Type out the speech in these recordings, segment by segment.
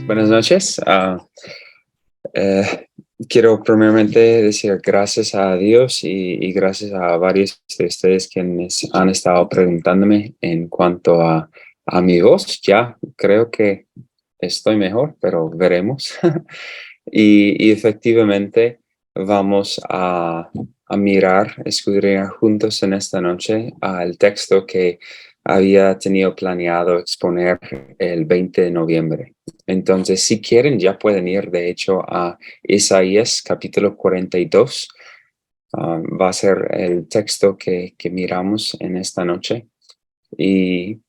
Buenas noches. Eh, Quiero primeramente decir gracias a Dios y gracias a varios de ustedes quienes han estado preguntándome en cuanto a mi voz. Ya creo que estoy mejor, pero veremos. Y efectivamente vamos a mirar, escudriñar juntos en esta noche al texto que había tenido planeado exponer el 20 de noviembre. Entonces, si quieren, ya pueden ir, de hecho, a Isaías capítulo 42. Va a ser el texto que miramos en esta noche. Y,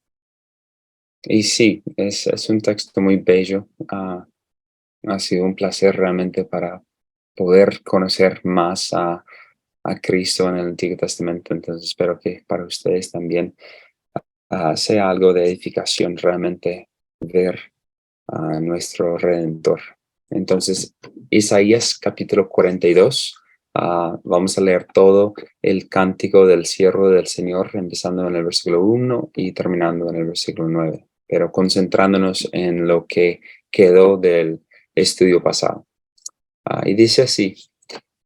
y sí, es un texto muy bello. Ha sido un placer realmente para poder conocer más a Cristo en el Antiguo Testamento. Entonces, espero que para ustedes también sea algo de edificación realmente ver a nuestro Redentor. Entonces, Isaías capítulo 42, vamos a leer todo el cántico del siervo del Señor, empezando en el versículo 1 y terminando en el versículo 9, pero concentrándonos en lo que quedó del estudio pasado. Y dice así: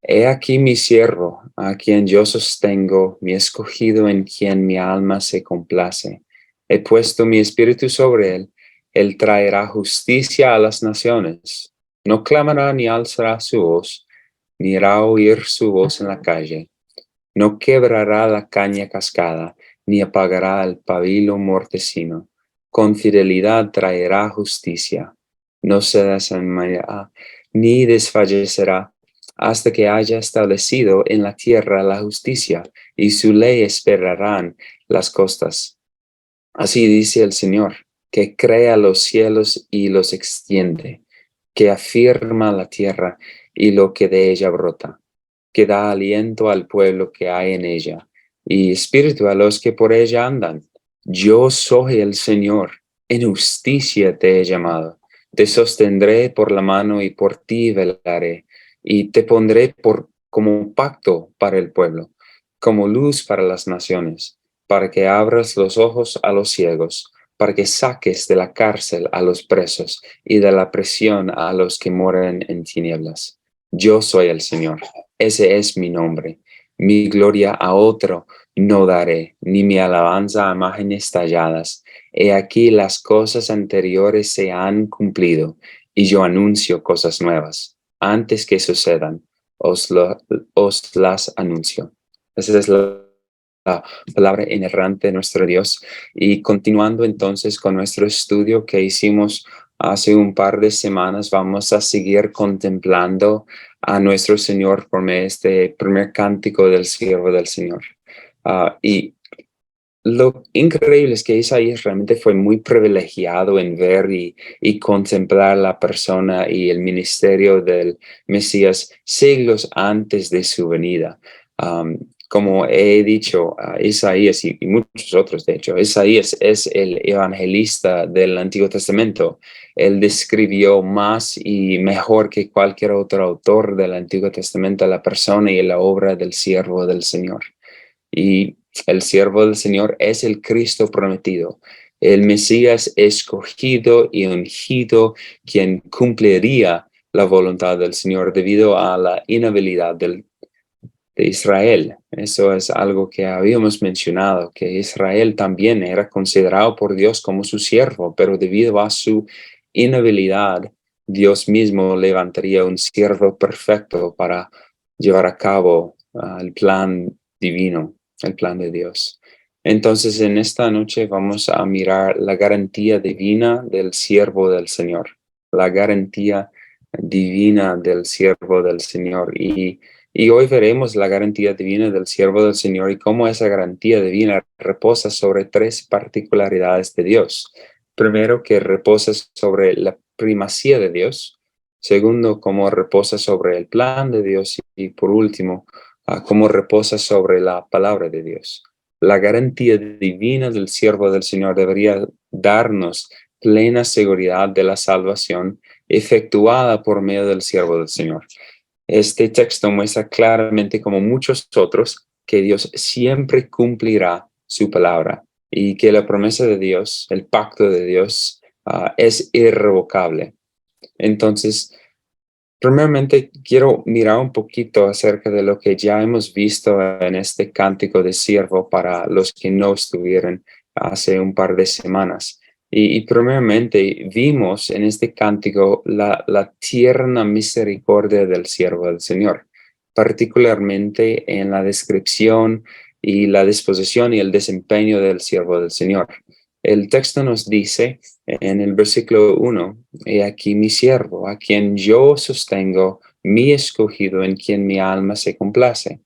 He aquí mi siervo, a quien yo sostengo, mi escogido en quien mi alma se complace. He puesto mi espíritu sobre él. Él traerá justicia a las naciones. No clamará ni alzará su voz, ni hará oír su voz en la calle. No quebrará la caña cascada, ni apagará el pabilo mortecino. Con fidelidad traerá justicia. No se desanimará, ni desfallecerá, hasta que haya establecido en la tierra la justicia, y su ley esperarán las costas. Así dice el Señor, que crea los cielos y los extiende, que afirma la tierra y lo que de ella brota, que da aliento al pueblo que hay en ella, y espíritu a los que por ella andan. Yo soy el Señor, en justicia te he llamado. Te sostendré por la mano y por ti velaré, y te pondré como un pacto para el pueblo, como luz para las naciones, para que abras los ojos a los ciegos, para que saques de la cárcel a los presos y de la prisión a los que moran en tinieblas. Yo soy el Señor, ese es mi nombre. Mi gloria a otro no daré, ni mi alabanza a imágenes talladas. He aquí las cosas anteriores se han cumplido, y yo anuncio cosas nuevas. Antes que sucedan, os las anuncio. Esa es la palabra inerrante de nuestro Dios. Y continuando entonces con nuestro estudio que hicimos hace un par de semanas, vamos a seguir contemplando a nuestro Señor por medio de este primer cántico del siervo del Señor. Y lo increíble es que Isaías realmente fue muy privilegiado en ver y contemplar la persona y el ministerio del Mesías siglos antes de su venida. Como he dicho, Isaías y muchos otros, de hecho, Isaías es el evangelista del Antiguo Testamento. Él describió más y mejor que cualquier otro autor del Antiguo Testamento la persona y la obra del siervo del Señor. Y el siervo del Señor es el Cristo prometido, el Mesías escogido y ungido, quien cumpliría la voluntad del Señor debido a la inhabilidad de Israel. Eso es algo que habíamos mencionado, que Israel también era considerado por Dios como su siervo, pero debido a su inhabilidad, Dios mismo levantaría un siervo perfecto para llevar a cabo el plan divino, el plan de Dios. Entonces, en esta noche vamos a mirar la garantía divina del siervo del Señor, la garantía divina del siervo del Señor. Y hoy veremos la garantía divina del siervo del Señor y cómo esa garantía divina reposa sobre tres particularidades de Dios. Primero, que reposa sobre la primacía de Dios. Segundo, cómo reposa sobre el plan de Dios. Y por último, cómo reposa sobre la palabra de Dios. La garantía divina del siervo del Señor debería darnos plena seguridad de la salvación efectuada por medio del siervo del Señor. Este texto muestra claramente, como muchos otros, que Dios siempre cumplirá su palabra y que la promesa de Dios, el pacto de Dios, es irrevocable. Entonces, primeramente, quiero mirar un poquito acerca de lo que ya hemos visto en este cántico de siervo para los que no estuvieron hace un par de semanas. Y primeramente vimos en este cántico la tierna misericordia del siervo del Señor, particularmente en la descripción y la disposición y el desempeño del siervo del Señor. El texto nos dice en el versículo 1, he aquí mi siervo, a quien yo sostengo, mi escogido, en quien mi alma se complace.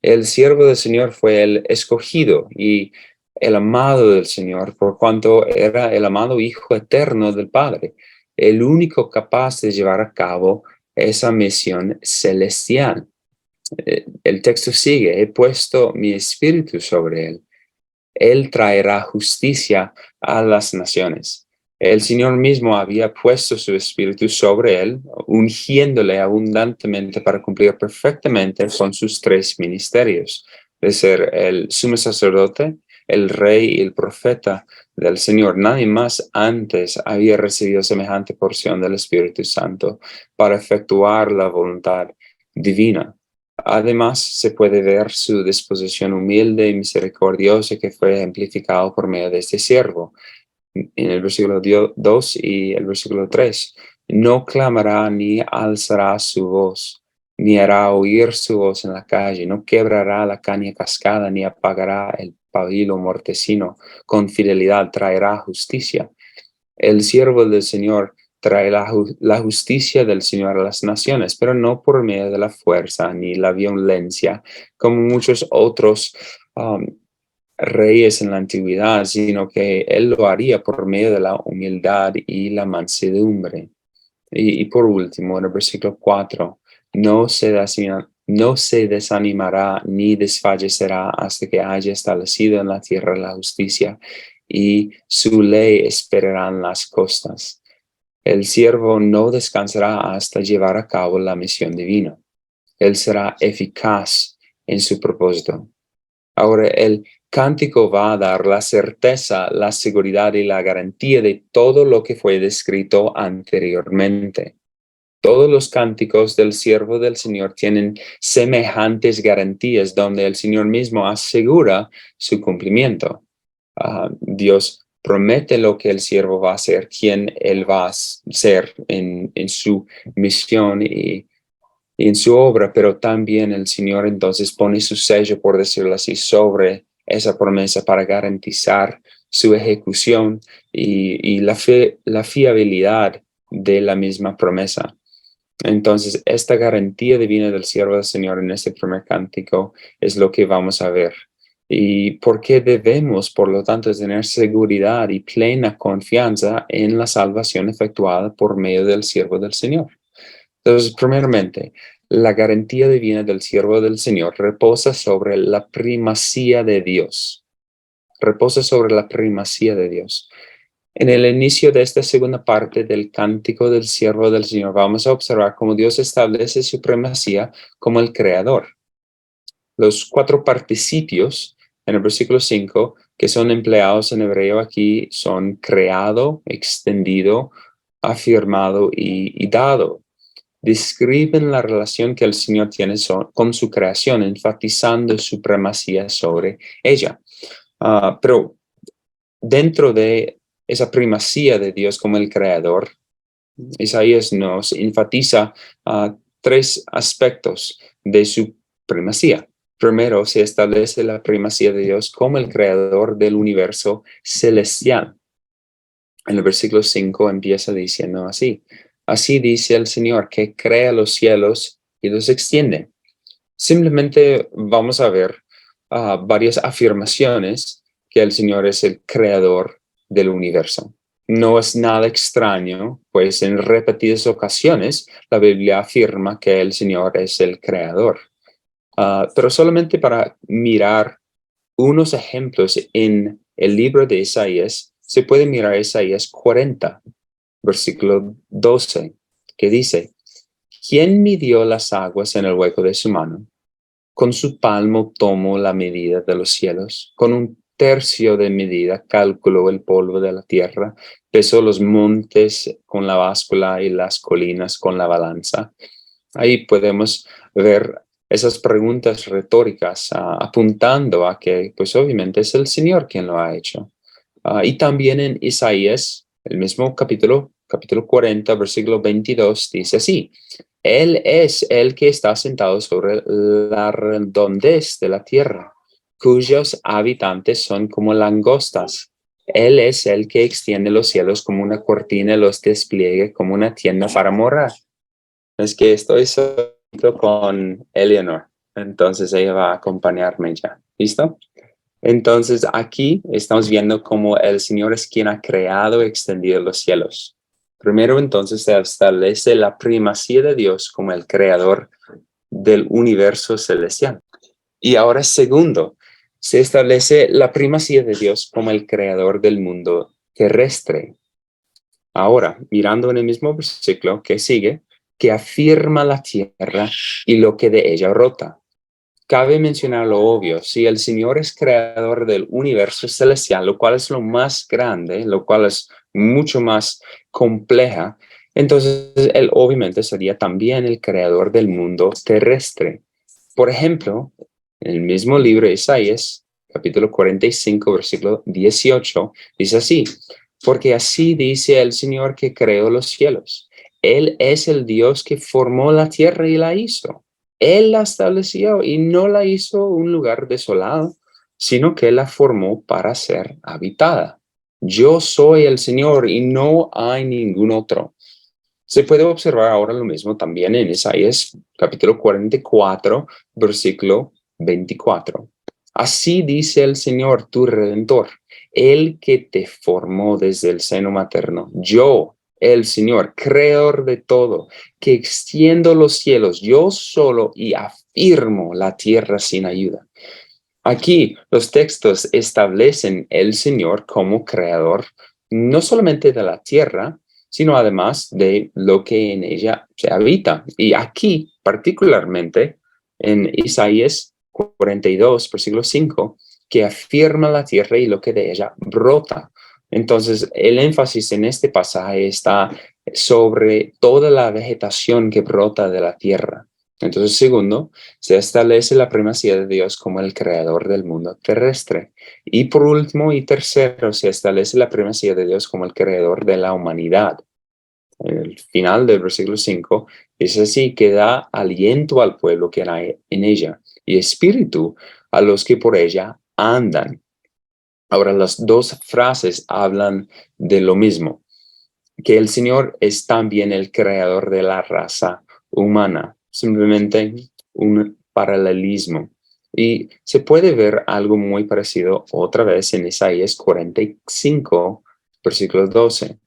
El siervo del Señor fue el escogido y el amado del Señor, por cuanto era el amado Hijo eterno del Padre, el único capaz de llevar a cabo esa misión celestial. El texto sigue, he puesto mi espíritu sobre él. Él traerá justicia a las naciones. El Señor mismo había puesto su espíritu sobre él, ungiéndole abundantemente para cumplir perfectamente con sus tres ministerios, de ser el sumo sacerdote, el rey y el profeta del Señor. Nadie más antes había recibido semejante porción del Espíritu Santo para efectuar la voluntad divina. Además, se puede ver su disposición humilde y misericordiosa que fue ejemplificado por medio de este siervo. En el versículo 2 y el versículo 3, no clamará ni alzará su voz, ni hará oír su voz en la calle, no quebrará la caña cascada, ni apagará el pabilo mortecino, con fidelidad traerá justicia. El siervo del Señor trae la justicia del Señor a las naciones, pero no por medio de la fuerza ni la violencia, como muchos otros reyes en la antigüedad, sino que Él lo haría por medio de la humildad y la mansedumbre. Y por último, en el versículo 4, no se desanimará ni desfallecerá hasta que haya establecido en la tierra la justicia, y su ley esperarán las costas. El siervo no descansará hasta llevar a cabo la misión divina. Él será eficaz en su propósito. Ahora, el cántico va a dar la certeza, la seguridad y la garantía de todo lo que fue descrito anteriormente. Todos los cánticos del siervo del Señor tienen semejantes garantías donde el Señor mismo asegura su cumplimiento. Dios promete lo que el siervo va a hacer, quién él va a ser en su misión y en su obra, pero también el Señor entonces pone su sello, por decirlo así, sobre esa promesa para garantizar su ejecución y la fiabilidad de la misma promesa. Entonces, esta garantía divina del siervo del Señor en este primer cántico es lo que vamos a ver. ¿Y por qué debemos, por lo tanto, tener seguridad y plena confianza en la salvación efectuada por medio del siervo del Señor? Entonces, primeramente, la garantía divina del siervo del Señor reposa sobre la primacía de Dios. Reposa sobre la primacía de Dios. En el inicio de esta segunda parte del cántico del siervo del Señor, vamos a observar cómo Dios establece su primacía como el creador. Los cuatro participios en el versículo 5 que son empleados en hebreo aquí son creado, extendido, afirmado y dado. Describen la relación que el Señor tiene con su creación, enfatizando su primacía sobre ella. Pero dentro de esa primacía de Dios como el creador, Isaías nos enfatiza tres aspectos de su primacía. Primero, se establece la primacía de Dios como el creador del universo celestial. En el versículo 5 empieza diciendo así: así dice el Señor, que crea los cielos y los extiende. Simplemente vamos a ver varias afirmaciones que el Señor es el creador del universo. No es nada extraño, pues en repetidas ocasiones la Biblia afirma que el Señor es el creador. Pero solamente para mirar unos ejemplos en el libro de Isaías, se puede mirar Isaías 40, versículo 12, que dice: ¿quién midió las aguas en el hueco de su mano? Con su palmo tomó la medida de los cielos. Con un tercio de medida, calculó el polvo de la tierra, pesó los montes con la báscula y las colinas con la balanza. Ahí podemos ver esas preguntas retóricas apuntando a que, pues obviamente es el Señor quien lo ha hecho. Y también en Isaías, el mismo capítulo 40, versículo 22, dice así: Él es el que está sentado sobre la redondez de la tierra, cuyos habitantes son como langostas. Él es el que extiende los cielos como una cortina y los despliegue como una tienda para morar. Es que estoy solo con Eleanor, entonces ella va a acompañarme ya. ¿Listo? Entonces aquí estamos viendo cómo el Señor es quien ha creado y extendido los cielos. Primero entonces se establece la primacía de Dios como el creador del universo celestial. Y ahora segundo, se establece la primacía de Dios como el creador del mundo terrestre. Ahora, mirando en el mismo versículo que sigue, que afirma la tierra y lo que de ella brota. Cabe mencionar lo obvio: si el Señor es creador del universo celestial, lo cual es lo más grande, lo cual es mucho más compleja, entonces Él obviamente sería también el creador del mundo terrestre. Por ejemplo, en el mismo libro de Isaías, capítulo 45, versículo 18, dice así: porque así dice el Señor que creó los cielos. Él es el Dios que formó la tierra y la hizo. Él la estableció y no la hizo un lugar desolado, sino que la formó para ser habitada. Yo soy el Señor y no hay ningún otro. Se puede observar ahora lo mismo también en Isaías capítulo 44, versículo 24. Así dice el Señor, tu Redentor, el que te formó desde el seno materno. Yo, el Señor, creador de todo, que extiendo los cielos, yo solo, y afirmo la tierra sin ayuda. Aquí los textos establecen el Señor como creador, no solamente de la tierra, sino además de lo que en ella se habita. Y aquí, particularmente en Isaías 42, versículo 5, que afirma la tierra y lo que de ella brota. Entonces, el énfasis en este pasaje está sobre toda la vegetación que brota de la tierra. Entonces, segundo, se establece la primacía de Dios como el creador del mundo terrestre. Y por último y tercero, se establece la primacía de Dios como el creador de la humanidad. El final del versículo 5 dice así: que da aliento al pueblo que hay en ella y espíritu a los que por ella andan. Ahora, las dos frases hablan de lo mismo, que el Señor es también el creador de la raza humana, simplemente un paralelismo. Y se puede ver algo muy parecido otra vez en Isaías 45, versículo 12.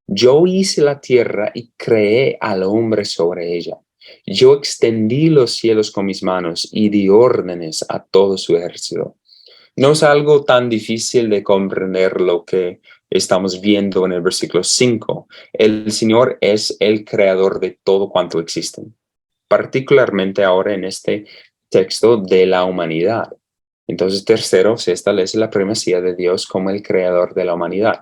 Yo hice la tierra y creé al hombre sobre ella. Yo extendí los cielos con mis manos y di órdenes a todo su ejército. No es algo tan difícil de comprender lo que estamos viendo en el versículo 5. El Señor es el creador de todo cuanto existe, particularmente ahora en este texto de la humanidad. Entonces, tercero, se establece la primacía de Dios como el creador de la humanidad.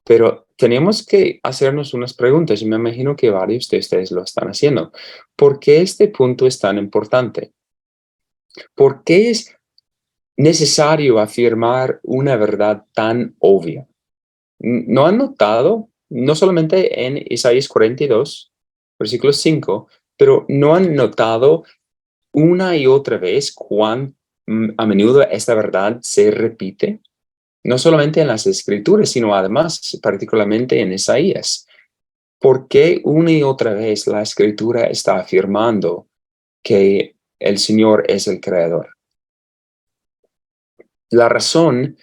Pero tenemos que hacernos unas preguntas y me imagino que varios de ustedes lo están haciendo. ¿Por qué este punto es tan importante? ¿Por qué es necesario afirmar una verdad tan obvia? ¿No han notado, no solamente en Isaías 42, versículo 5, pero no han notado una y otra vez cuán a menudo esta verdad se repite? No solamente en las Escrituras, sino además particularmente en Isaías. ¿Por qué una y otra vez la Escritura está afirmando que el Señor es el creador? La razón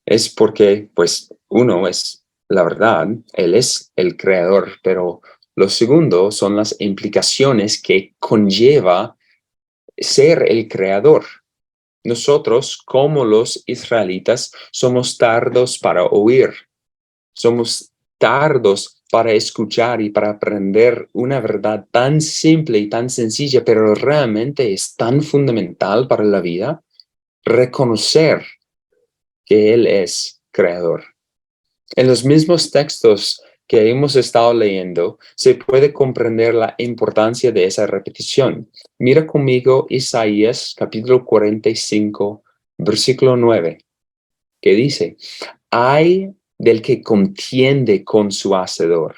es porque, pues, uno es la verdad, Él es el creador, pero lo segundo son las implicaciones que conlleva ser el creador. Nosotros, como los israelitas, somos tardos para oír, somos tardos para escuchar y para aprender una verdad tan simple y tan sencilla, pero realmente es tan fundamental para la vida: reconocer que Él es creador. En los mismos textos que hemos estado leyendo, se puede comprender la importancia de esa repetición. Mira conmigo Isaías capítulo 45, versículo 9, que dice: Ay del que contiende con su hacedor,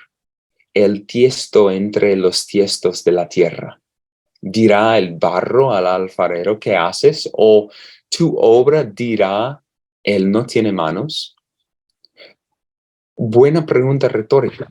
el tiesto entre los tiestos de la tierra. ¿Dirá el barro al alfarero, qué haces? ¿O tu obra dirá, él no tiene manos? Buena pregunta retórica.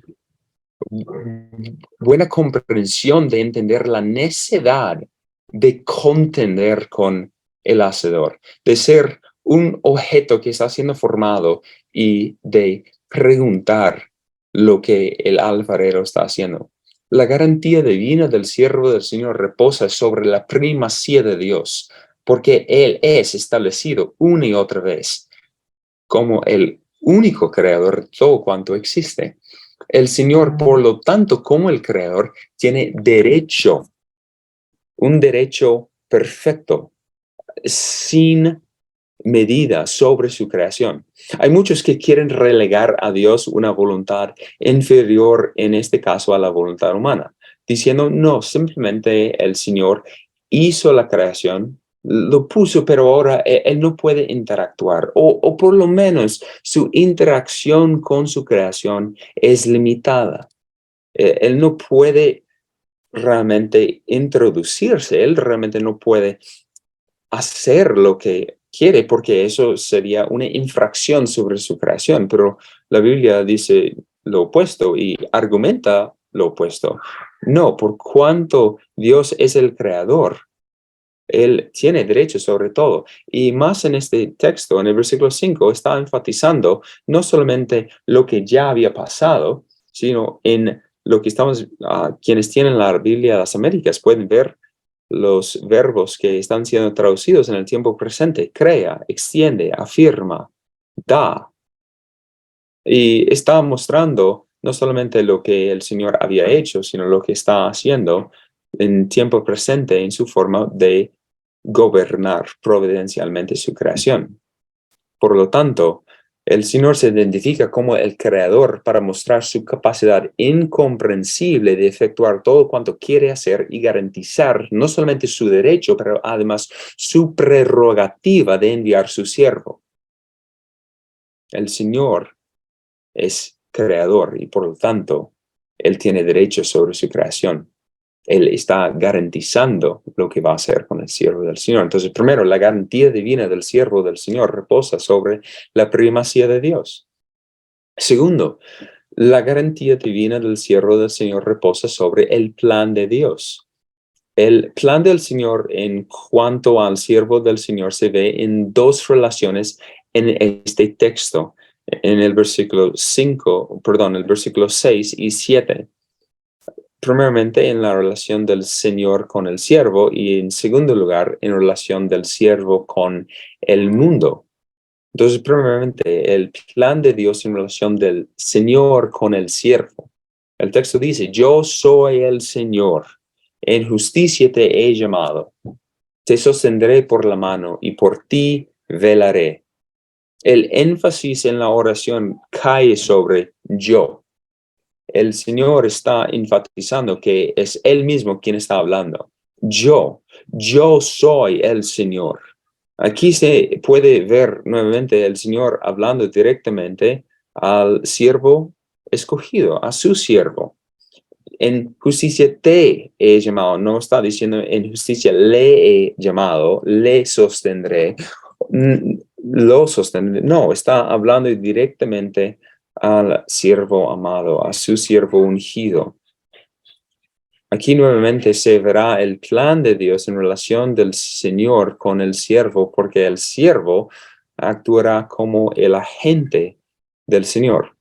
Buena comprensión de entender la necesidad de contender con el hacedor, de ser un objeto que está siendo formado y de preguntar lo que el alfarero está haciendo. La garantía divina del siervo del Señor reposa sobre la primacía de Dios, porque Él es establecido una y otra vez como el único creador de todo cuanto existe. El Señor, por lo tanto, como el creador, tiene derecho, un derecho perfecto, sin medida sobre su creación. Hay muchos que quieren relegar a Dios una voluntad inferior, en este caso a la voluntad humana, diciendo, no, simplemente el Señor hizo la creación, lo puso, pero ahora él no puede interactuar, o por lo menos su interacción con su creación es limitada. Él no puede realmente introducirse, él realmente no puede hacer lo que quiere, porque eso sería una infracción sobre su creación. Pero la Biblia dice lo opuesto y argumenta lo opuesto. No, por cuanto Dios es el creador, Él tiene derecho sobre todo. Y más en este texto, en el versículo 5, está enfatizando no solamente lo que ya había pasado, sino en lo que estamos, quienes tienen la Biblia de las Américas pueden ver los verbos que están siendo traducidos en el tiempo presente: crea, extiende, afirma, da. Y está mostrando no solamente lo que el Señor había hecho, sino lo que está haciendo en tiempo presente en su forma de gobernar providencialmente su creación. Por lo tanto, el Señor se identifica como el creador para mostrar su capacidad incomprensible de efectuar todo cuanto quiere hacer y garantizar no solamente su derecho, pero además su prerrogativa de enviar su siervo. El Señor es creador y por lo tanto, Él tiene derecho sobre su creación. Él está garantizando lo que va a hacer con el siervo del Señor. Entonces, primero, la garantía divina del siervo del Señor reposa sobre la primacía de Dios. Segundo, la garantía divina del siervo del Señor reposa sobre el plan de Dios. El plan del Señor en cuanto al siervo del Señor se ve en dos relaciones en este texto, en el versículo 6 y 7. Primeramente en la relación del Señor con el siervo y en segundo lugar en relación del siervo con el mundo. Entonces, primeramente, el plan de Dios en relación del Señor con el siervo. El texto dice: yo soy el Señor, en justicia te he llamado, te sostendré por la mano y por ti velaré. El énfasis en la oración cae sobre yo. El Señor está enfatizando que es Él mismo quien está hablando. Yo soy el Señor. Aquí se puede ver nuevamente el Señor hablando directamente al siervo escogido, a su siervo. En justicia te he llamado, no está diciendo en justicia le he llamado, le sostendré, lo sostendré. No, está hablando directamente al siervo amado, a su siervo ungido. Aquí nuevamente se verá el plan de Dios en relación del Señor con el siervo, porque el siervo actuará como el agente del Señor,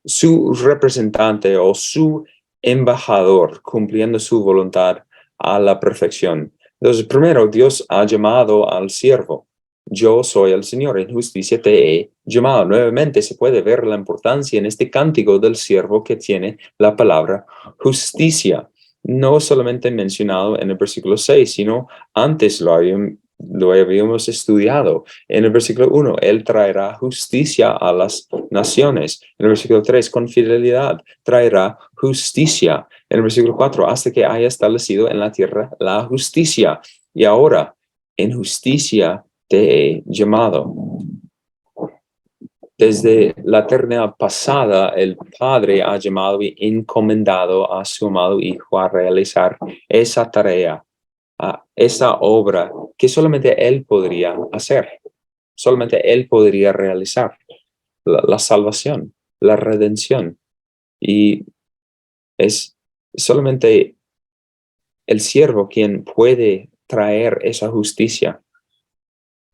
su representante o su embajador, cumpliendo su voluntad a la perfección. Entonces, primero, Dios ha llamado al siervo. Yo soy el Señor, en justicia te he llamado. Nuevamente se puede ver la importancia en este cántico del siervo que tiene la palabra justicia. No solamente mencionado en el versículo 6, sino antes lo habían lo habíamos estudiado. En el versículo 1, Él traerá justicia a las naciones. En el versículo 3, con fidelidad traerá justicia. En el versículo 4, hasta que haya establecido en la tierra la justicia. Y ahora, en justicia te he llamado. Desde la eternidad pasada, el Padre ha llamado y encomendado a su amado Hijo a realizar esa tarea, a esa obra que solamente Él podría hacer, solamente Él podría realizar, la salvación, la redención. Y es solamente el siervo quien puede traer esa justicia,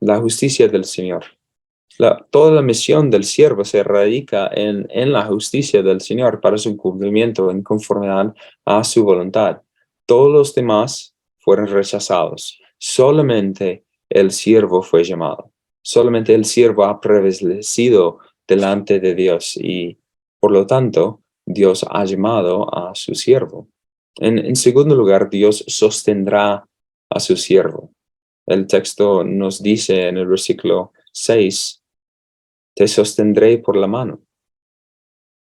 la justicia del Señor. Toda la misión del siervo se radica en la justicia del Señor para su cumplimiento en conformidad a su voluntad. Todos los demás fueron rechazados. Solamente el siervo fue llamado. Solamente el siervo ha prevalecido delante de Dios y, por lo tanto, Dios ha llamado a su siervo. En segundo lugar, Dios sostendrá a su siervo. El texto nos dice en el versículo 6, te sostendré por la mano.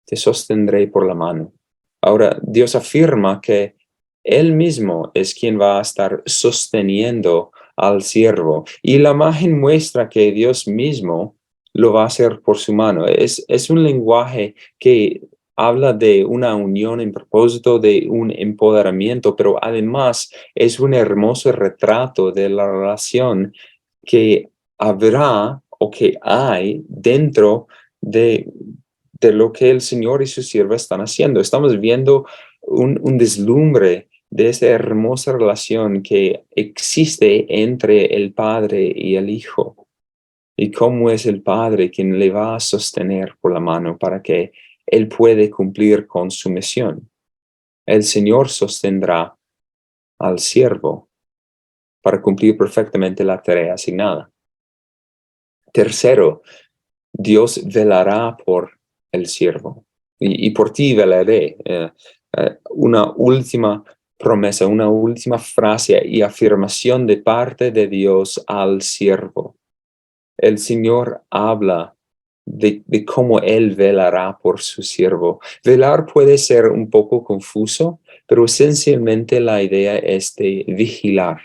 Te sostendré por la mano. Ahora, Dios afirma que Él mismo es quien va a estar sosteniendo al siervo. Y la imagen muestra que Dios mismo lo va a hacer por su mano. Es un lenguaje que habla de una unión en propósito, de un empoderamiento, pero además es un hermoso retrato de la relación que habrá o que hay dentro de lo que el Señor y su sierva están haciendo. Estamos viendo un deslumbre de esa hermosa relación que existe entre el Padre y el Hijo. Y cómo es el Padre quien le va a sostener por la mano para que Él pueda cumplir con su misión. El Señor sostendrá al siervo para cumplir perfectamente la tarea asignada. Tercero, Dios velará por el siervo y por ti velaré. Una última promesa, una última frase y afirmación de parte de Dios al siervo. El Señor habla de cómo Él velará por su siervo. Velar puede ser un poco confuso, pero esencialmente la idea es de vigilar.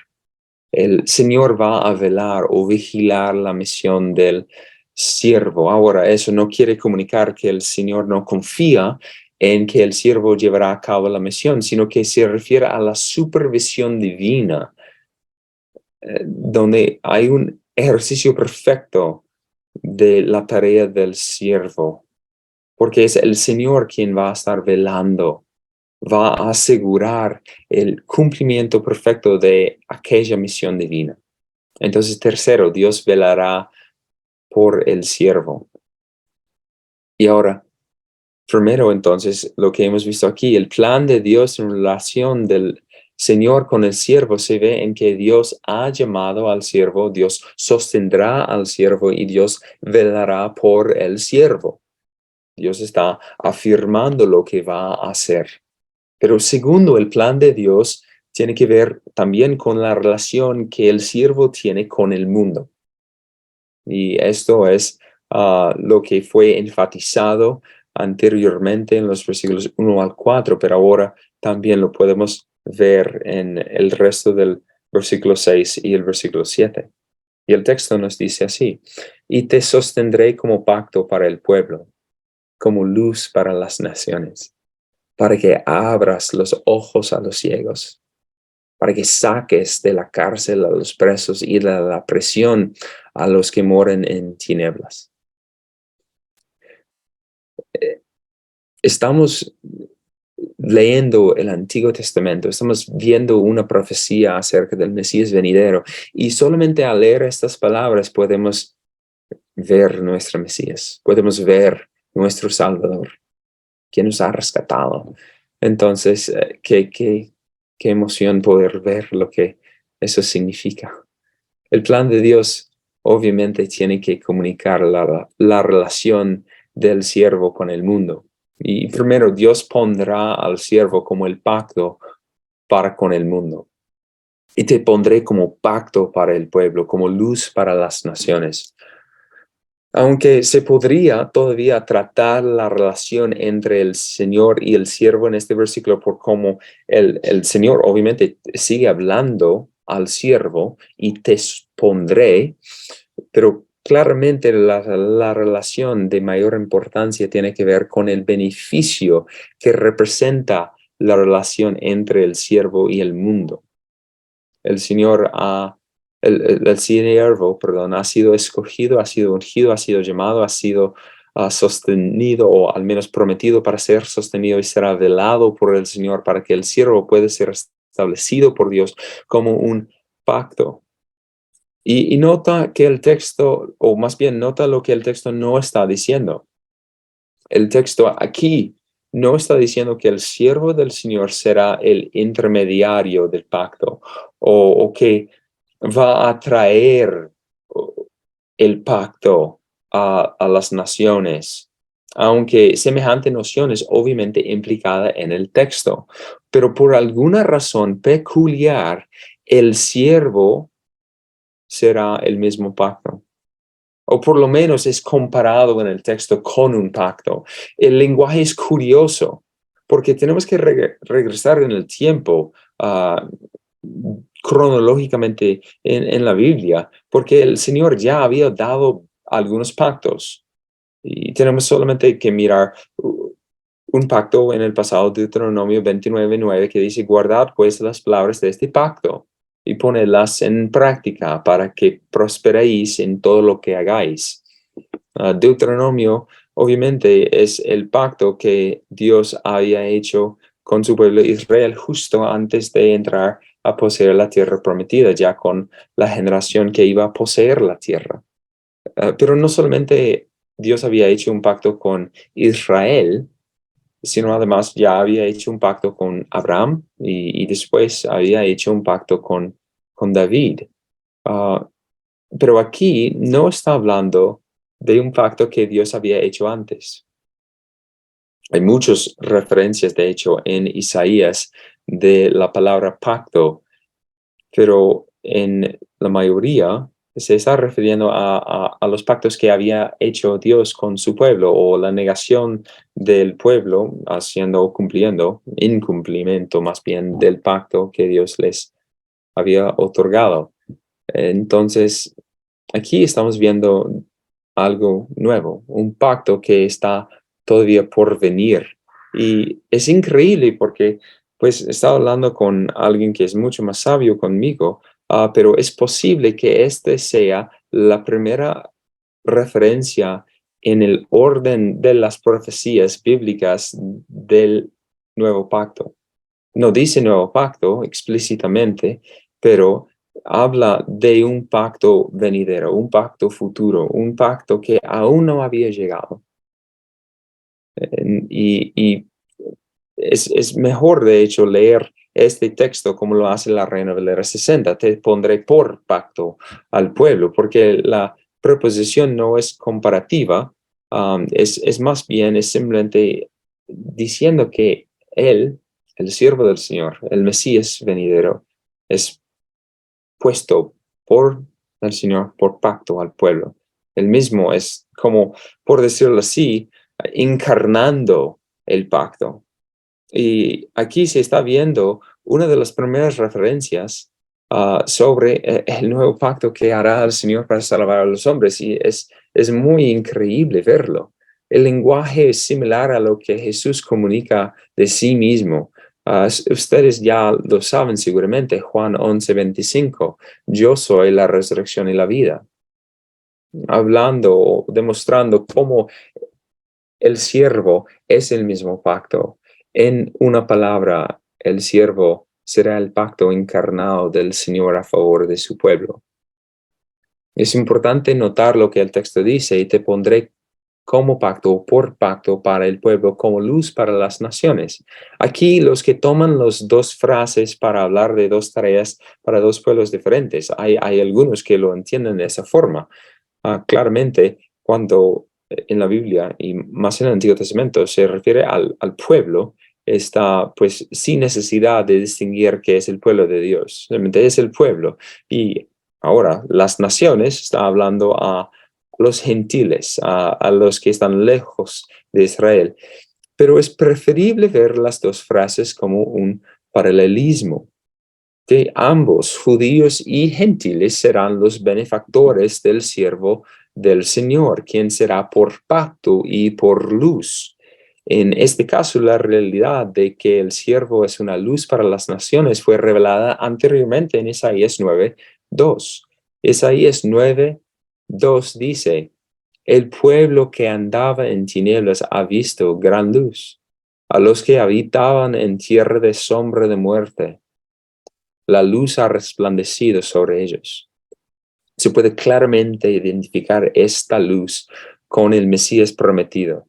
El Señor va a velar o vigilar la misión del siervo. Ahora, eso no quiere comunicar que el Señor no confía en que el siervo llevará a cabo la misión, sino que se refiere a la supervisión divina, donde hay un ejercicio perfecto de la tarea del siervo, porque es el Señor quien va a estar velando, va a asegurar el cumplimiento perfecto de aquella misión divina. Entonces, tercero, Dios velará por el siervo. Y ahora, primero, entonces, lo que hemos visto aquí, el plan de Dios en relación del Señor con el siervo se ve en que Dios ha llamado al siervo, Dios sostendrá al siervo y Dios velará por el siervo. Dios está afirmando lo que va a hacer. Pero segundo, el plan de Dios tiene que ver también con la relación que el siervo tiene con el mundo. Y esto es lo que fue enfatizado anteriormente en los versículos 1 al 4, pero ahora también lo podemos ver en el resto del versículo 6 y el versículo 7. Y el texto nos dice así: y te sostendré como pacto para el pueblo, como luz para las naciones, para que abras los ojos a los ciegos, para que saques de la cárcel a los presos y de la prisión a los que moran en tinieblas. Estamos leyendo el Antiguo Testamento, estamos viendo una profecía acerca del Mesías venidero, y solamente al leer estas palabras podemos ver nuestro Mesías, podemos ver nuestro Salvador, quien nos ha rescatado. Entonces, qué emoción poder ver lo que eso significa. El plan de Dios obviamente tiene que comunicar la relación del siervo con el mundo. Y primero, Dios pondrá al siervo como el pacto para con el mundo. y te pondré como pacto para el pueblo, como luz para las naciones. Aunque se podría todavía tratar la relación entre el Señor y el siervo en este versículo por cómo el Señor obviamente sigue hablando al siervo y te pondré, pero claramente la relación de mayor importancia tiene que ver con el beneficio que representa la relación entre el siervo y el mundo. El Señor el siervo, perdón, ha sido escogido, ha sido ungido, ha sido llamado, ha sido sostenido o al menos prometido para ser sostenido y será velado por el Señor para que el siervo pueda ser establecido por Dios como un pacto. Y nota que el texto, o más bien nota lo que el texto no está diciendo. El texto aquí no está diciendo que el siervo del Señor será el intermediario del pacto o que va a traer el pacto a las naciones, aunque semejante noción es obviamente implicada en el texto, pero por alguna razón peculiar, el siervo será el mismo pacto. O por lo menos es comparado en el texto con un pacto. El lenguaje es curioso, porque tenemos que regresar en el tiempo cronológicamente en la Biblia, porque el Señor ya había dado algunos pactos. Y tenemos solamente que mirar un pacto en el pasado, Deuteronomio 29:9, que dice, guardad pues las palabras de este pacto y ponedlas en práctica para que prosperéis en todo lo que hagáis. Deuteronomio, obviamente, es el pacto que Dios había hecho con su pueblo Israel justo antes de entrar a poseer la tierra prometida, ya con la generación que iba a poseer la tierra. Pero no solamente Dios había hecho un pacto con Israel, sino además ya había hecho un pacto con Abraham y después había hecho un pacto con David. Uh, pero aquí no está hablando de un pacto que Dios había hecho antes. Hay muchas referencias, de hecho, en Isaías de la palabra pacto, pero en la mayoría se está refiriendo a los pactos que había hecho Dios con su pueblo o la negación del pueblo haciendo o cumpliendo, incumplimiento más bien del pacto que Dios les había otorgado. Entonces, aquí estamos viendo algo nuevo, un pacto que está todavía por venir. Y es increíble porque pues estaba hablando con alguien que es mucho más sabio conmigo, pero es posible que este sea la primera referencia en el orden de las profecías bíblicas del nuevo pacto. No dice nuevo pacto explícitamente, pero habla de un pacto venidero, un pacto futuro, un pacto que aún no había llegado. Y es mejor, de hecho, leer este texto como lo hace la Reina Valera 60. Te pondré por pacto al pueblo, porque la preposición no es comparativa, es más bien, es simplemente diciendo que él, el siervo del Señor, el Mesías venidero, es puesto por el Señor por pacto al pueblo. El mismo es como, por decirlo así, encarnando el pacto. Y aquí se está viendo una de las primeras referencias sobre el nuevo pacto que hará el Señor para salvar a los hombres. Y es muy increíble verlo. El lenguaje es similar a lo que Jesús comunica de sí mismo. Ustedes ya lo saben seguramente, Juan 11:25, yo soy la resurrección y la vida. Hablando, demostrando cómo el siervo es el mismo pacto. En una palabra, el siervo será el pacto encarnado del Señor a favor de su pueblo. Es importante notar lo que el texto dice, y te pondré como pacto o por pacto para el pueblo, como luz para las naciones. Aquí los que toman las dos frases para hablar de dos tareas para dos pueblos diferentes, hay algunos que lo entienden de esa forma. Claramente, cuando en la Biblia y más en el Antiguo Testamento se refiere al pueblo, está pues sin necesidad de distinguir qué es el pueblo de Dios, realmente es el pueblo. Y ahora las naciones, está hablando a los gentiles, a los que están lejos de Israel. Pero es preferible ver las dos frases como un paralelismo, que ambos, judíos y gentiles, serán los benefactores del siervo del Señor, quien será por pacto y por luz. En este caso, la realidad de que el siervo es una luz para las naciones fue revelada anteriormente en Isaías 9:2. Isaías 9:2 dice: el pueblo que andaba en tinieblas ha visto gran luz. A los que habitaban en tierra de sombra de muerte, la luz ha resplandecido sobre ellos. Se puede claramente identificar esta luz con el Mesías prometido.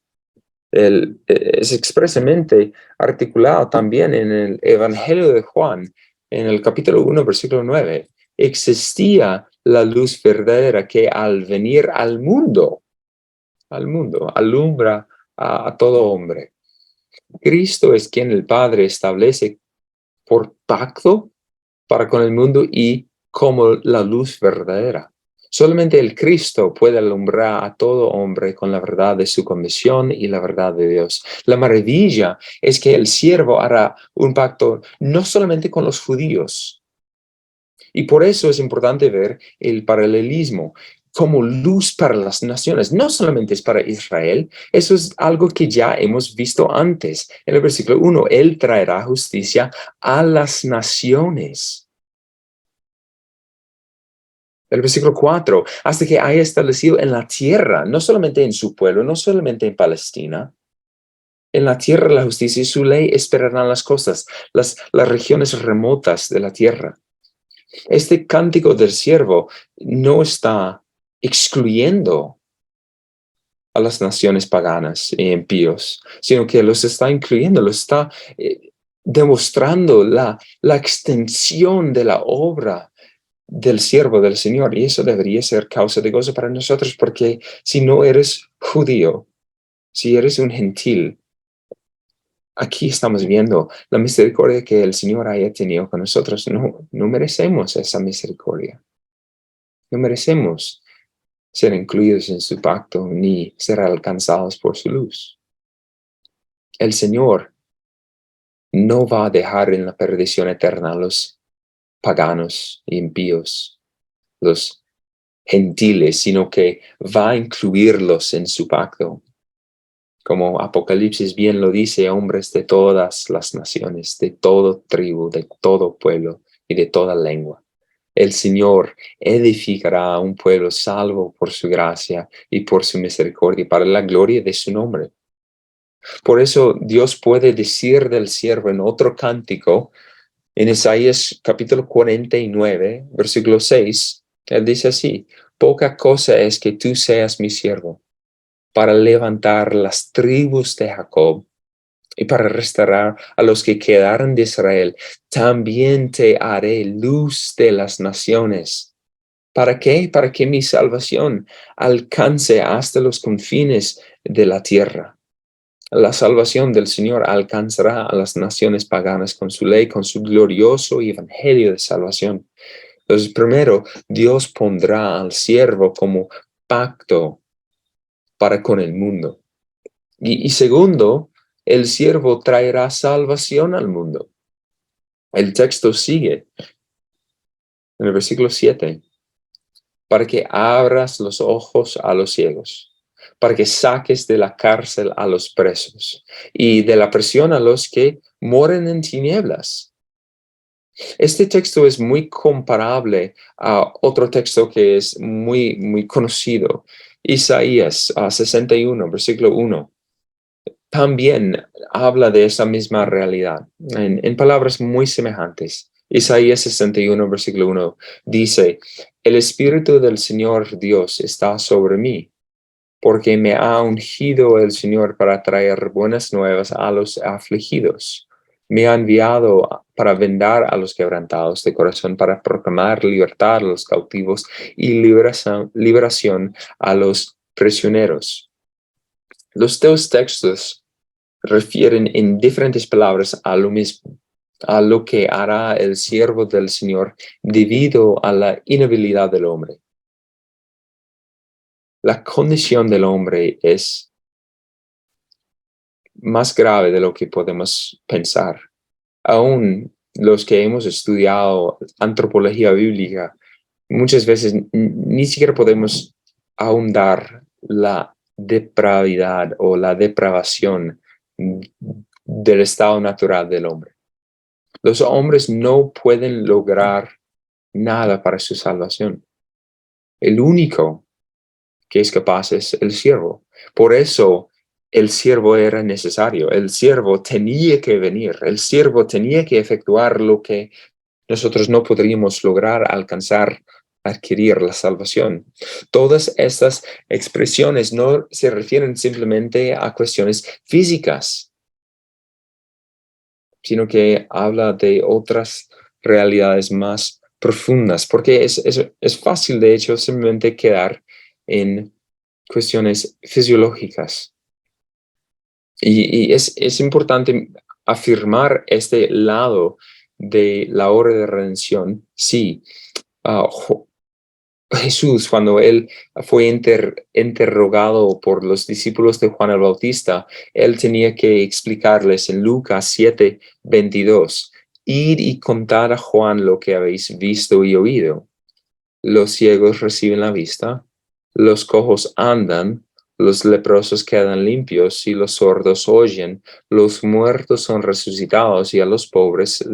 Es expresamente articulado también en el Evangelio de Juan, en el capítulo 1, versículo 9. Existía la luz verdadera que al venir al mundo, alumbra a todo hombre. Cristo es quien el Padre establece por pacto para con el mundo y como la luz verdadera. Solamente el Cristo puede alumbrar a todo hombre con la verdad de su comisión y la verdad de Dios. La maravilla es que el siervo hará un pacto no solamente con los judíos, y por eso es importante ver el paralelismo como luz para las naciones. No solamente es para Israel, eso es algo que ya hemos visto antes. En el versículo 1, Él traerá justicia a las naciones. El versículo 4, hasta que haya establecido en la tierra, no solamente en su pueblo, no solamente en Palestina, en la tierra la justicia y su ley esperarán las costas, las regiones remotas de la tierra. Este cántico del siervo no está excluyendo a las naciones paganas e impíos, sino que los está incluyendo, los está demostrando la extensión de la obra del siervo del Señor. Y eso debería ser causa de gozo para nosotros, porque si no eres judío, si eres un gentil, aquí estamos viendo la misericordia que el Señor haya tenido con nosotros. No merecemos esa misericordia. No merecemos ser incluidos en su pacto ni ser alcanzados por su luz. El Señor no va a dejar en la perdición eterna a los paganos e impíos, los gentiles, sino que va a incluirlos en su pacto. Como Apocalipsis bien lo dice, hombres de todas las naciones, de todo tribu, de todo pueblo y de toda lengua. El Señor edificará a un pueblo salvo por su gracia y por su misericordia, para la gloria de su nombre. Por eso Dios puede decir del siervo en otro cántico, en Isaías capítulo 49, versículo 6, Él dice así: poca cosa es que tú seas mi siervo, para levantar las tribus de Jacob y para restaurar a los que quedaron de Israel. También te haré luz de las naciones. ¿Para qué? Para que mi salvación alcance hasta los confines de la tierra. La salvación del Señor alcanzará a las naciones paganas con su ley, con su glorioso evangelio de salvación. Entonces, primero, Dios pondrá al siervo como pacto para con el mundo. Y segundo, el siervo traerá salvación al mundo. El texto sigue en el versículo 7. Para que abras los ojos a los ciegos, para que saques de la cárcel a los presos y de la prisión a los que moran en tinieblas. Este texto es muy comparable a otro texto que es muy conocido, Isaías 61, versículo 1. También habla de esa misma realidad en palabras muy semejantes. Isaías 61, versículo 1 dice: el Espíritu del Señor Dios está sobre mí, porque me ha ungido el Señor para traer buenas nuevas a los afligidos. Me ha enviado para vendar a los quebrantados de corazón, para proclamar libertad a los cautivos y liberación a los prisioneros. Los dos textos refieren en diferentes palabras a lo mismo, a lo que hará el siervo del Señor debido a la inhabilidad del hombre. La condición del hombre es más grave de lo que podemos pensar. Aún los que hemos estudiado antropología bíblica, muchas veces ni siquiera podemos ahondar la depravidad o la depravación del estado natural del hombre. Los hombres no pueden lograr nada para su salvación. El único que es capaz es el siervo. Por eso el siervo era necesario. El siervo tenía que venir. El siervo tenía que efectuar lo que nosotros no podríamos lograr alcanzar, adquirir la salvación. Todas estas expresiones no se refieren simplemente a cuestiones físicas, sino que habla de otras realidades más profundas, porque es fácil, de hecho, simplemente quedar en cuestiones fisiológicas. Y es importante afirmar este lado de la obra de redención. Sí, Jesús, cuando él fue interrogado por los discípulos de Juan el Bautista, él tenía que explicarles en Lucas 7:22, id y contad a Juan lo que habéis visto y oído. Los ciegos reciben la vista, los cojos andan, los leprosos quedan limpios y los sordos oyen, los muertos son resucitados y a los pobres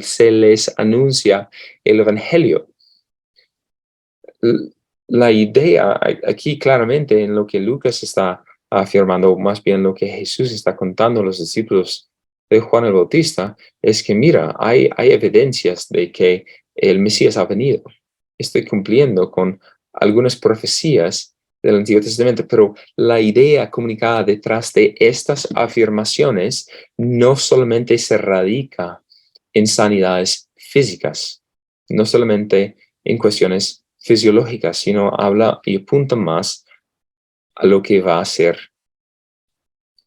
se les anuncia el evangelio. La idea aquí claramente en lo que Lucas está afirmando, más bien lo que Jesús está contando a los discípulos de Juan el Bautista, es que mira, hay evidencias de que el Mesías ha venido. Estoy cumpliendo con algunas profecías del Antiguo Testamento, pero la idea comunicada detrás de estas afirmaciones no solamente se radica en sanidades físicas, no solamente en cuestiones fisiológica, sino habla y apunta más a lo que va a ser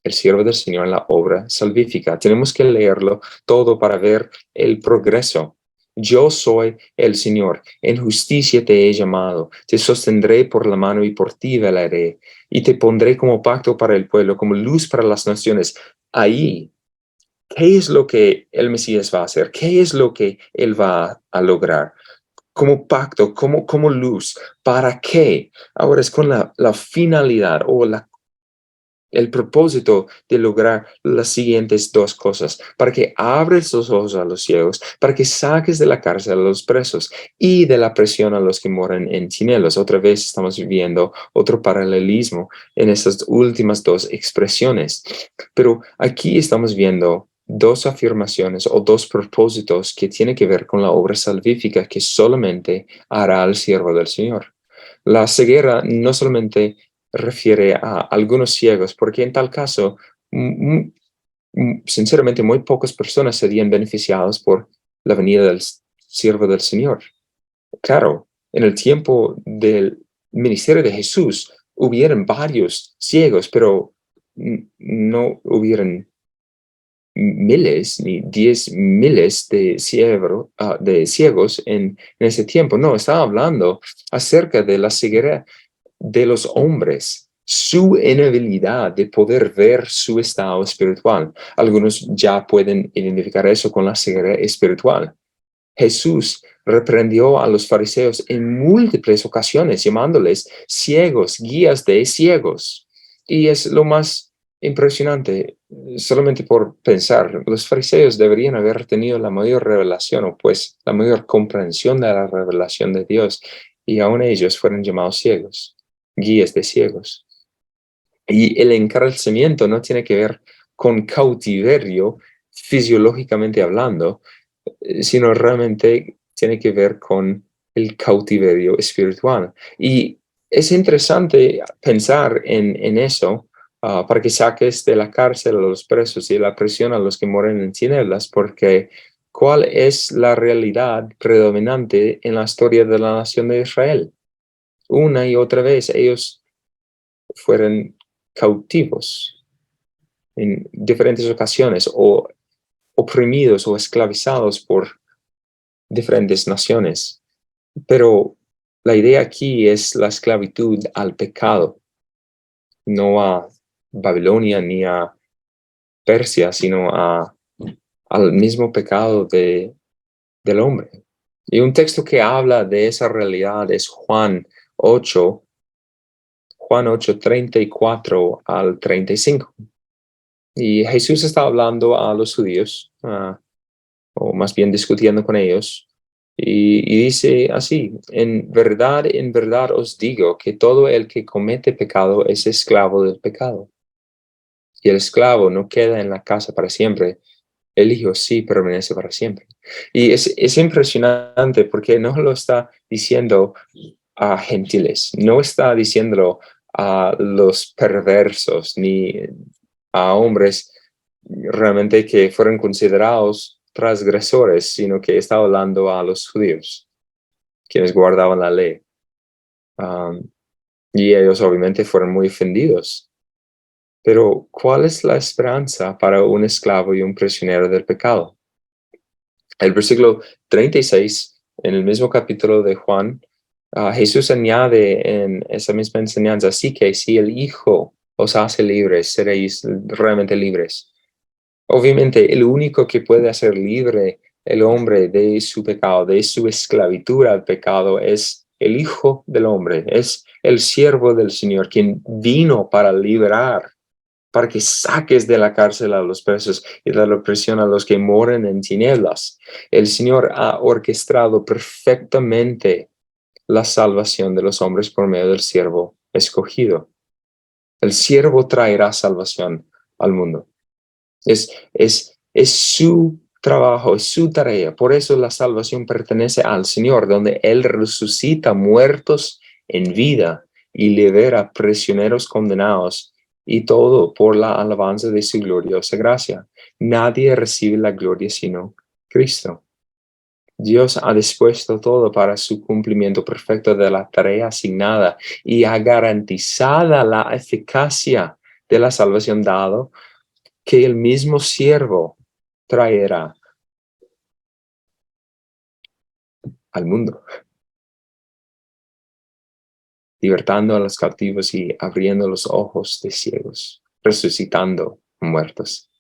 el siervo del Señor en la obra salvífica. Tenemos que leerlo todo para ver el progreso. Yo soy el Señor, en justicia te he llamado, te sostendré por la mano y por ti velaré, y te pondré como pacto para el pueblo, como luz para las naciones. Ahí, ¿qué es lo que el Mesías va a hacer? ¿Qué es lo que él va a lograr? Como pacto, como luz. ¿Para qué? Ahora es con la finalidad o el propósito de lograr las siguientes dos cosas. Para que abres los ojos a los ciegos, para que saques de la cárcel a los presos y de la prisión a los que moran en tinieblas. Otra vez estamos viviendo otro paralelismo en estas últimas dos expresiones. Pero aquí estamos viendo dos afirmaciones o dos propósitos que tienen que ver con la obra salvífica que solamente hará el siervo del Señor. La ceguera no solamente refiere a algunos ciegos, porque en tal caso, sinceramente, muy pocas personas serían beneficiadas por la venida del siervo del Señor. Claro, en el tiempo del ministerio de Jesús, hubieran varios ciegos, pero no hubieran miles ni 10,000 de ciegos en ese tiempo. No, estaba hablando acerca de la ceguera de los hombres, su inhabilidad de poder ver su estado espiritual. Algunos ya pueden identificar eso con la ceguera espiritual. Jesús reprendió a los fariseos en múltiples ocasiones, llamándoles ciegos, guías de ciegos. Y es lo más impresionante, solamente por pensar, los fariseos deberían haber tenido la mayor revelación, o pues la mayor comprensión de la revelación de Dios, y aún ellos fueron llamados ciegos, guías de ciegos. Y el encarcelamiento no tiene que ver con cautiverio fisiológicamente hablando, sino realmente tiene que ver con el cautiverio espiritual. Y es interesante pensar en eso, para que saques de la cárcel a los presos y de la prisión a los que mueren en tinieblas, porque ¿cuál es la realidad predominante en la historia de la nación de Israel? Una y otra vez ellos fueron cautivos. en diferentes ocasiones, o oprimidos o esclavizados por diferentes naciones. Pero la idea aquí es la esclavitud al pecado, no a Babilonia ni a Persia, sino al mismo pecado del hombre. Y un texto que habla de esa realidad es Juan 8, 34 al 35. Y Jesús está hablando a los judíos, o más bien discutiendo con ellos, y dice así: en verdad os digo que todo el que comete pecado es esclavo del pecado. Y el esclavo no queda en la casa para siempre, el hijo sí permanece para siempre. Y es impresionante porque no lo está diciendo a gentiles, no está diciéndolo a los perversos, ni a hombres realmente que fueron considerados transgresores, sino que está hablando a los judíos, quienes guardaban la ley. Um, y ellos obviamente fueron muy ofendidos. Pero, ¿cuál es la esperanza para un esclavo y un prisionero del pecado? El versículo 36, en el mismo capítulo de Juan, Jesús añade en esa misma enseñanza: así que si el Hijo os hace libres, seréis realmente libres. Obviamente, el único que puede hacer libre el hombre de su pecado, de su esclavitud al pecado, es el Hijo del Hombre, es el siervo del Señor, quien vino para liberar, para que saques de la cárcel a los presos y de la opresión a los que moran en tinieblas. El Señor ha orquestado perfectamente la salvación de los hombres por medio del siervo escogido. El siervo traerá salvación al mundo. Es su trabajo, es su tarea. Por eso la salvación pertenece al Señor, donde Él resucita muertos en vida y libera prisioneros condenados, y todo por la alabanza de su gloriosa gracia. Nadie recibe la gloria sino Cristo. Dios ha dispuesto todo para su cumplimiento perfecto de la tarea asignada y ha garantizado la eficacia de la salvación dado que el mismo siervo traerá al mundo, libertando a los cautivos y abriendo los ojos de ciegos, resucitando muertos.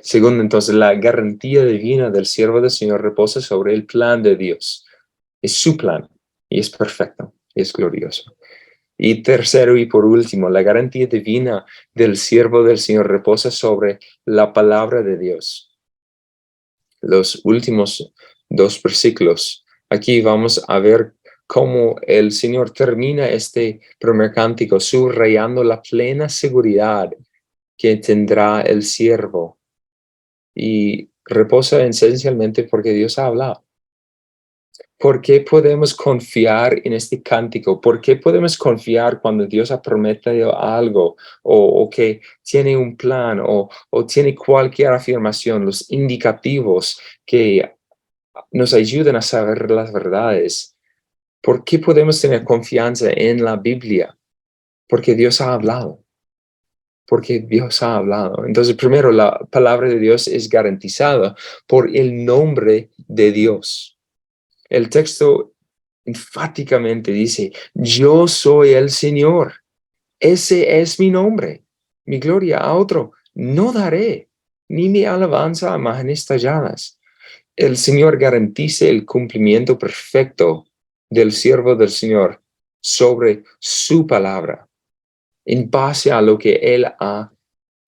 Segundo, entonces, la garantía divina del siervo del Señor reposa sobre el plan de Dios. Es su plan y es perfecto y es glorioso. Y tercero y por último, la garantía divina del siervo del Señor reposa sobre la palabra de Dios. Los últimos dos versículos. Aquí vamos a ver cómo el Señor termina este primer cántico subrayando la plena seguridad que tendrá el siervo, y reposa esencialmente porque Dios ha hablado. ¿Por qué podemos confiar en este cántico? ¿Por qué podemos confiar cuando Dios ha prometido algo, o que tiene un plan, o tiene cualquier afirmación, los indicativos que nos ayudan a saber las verdades? ¿Por qué podemos tener confianza en la Biblia? Porque Dios ha hablado. Porque Dios ha hablado. Entonces, primero, la palabra de Dios es garantizada por el nombre de Dios. El texto enfáticamente dice: yo soy el Señor. Ese es mi nombre. Mi gloria a otro no daré, ni mi alabanza a imágenes talladas. El Señor garantiza el cumplimiento perfecto del siervo del Señor sobre su palabra, en base a lo que Él ha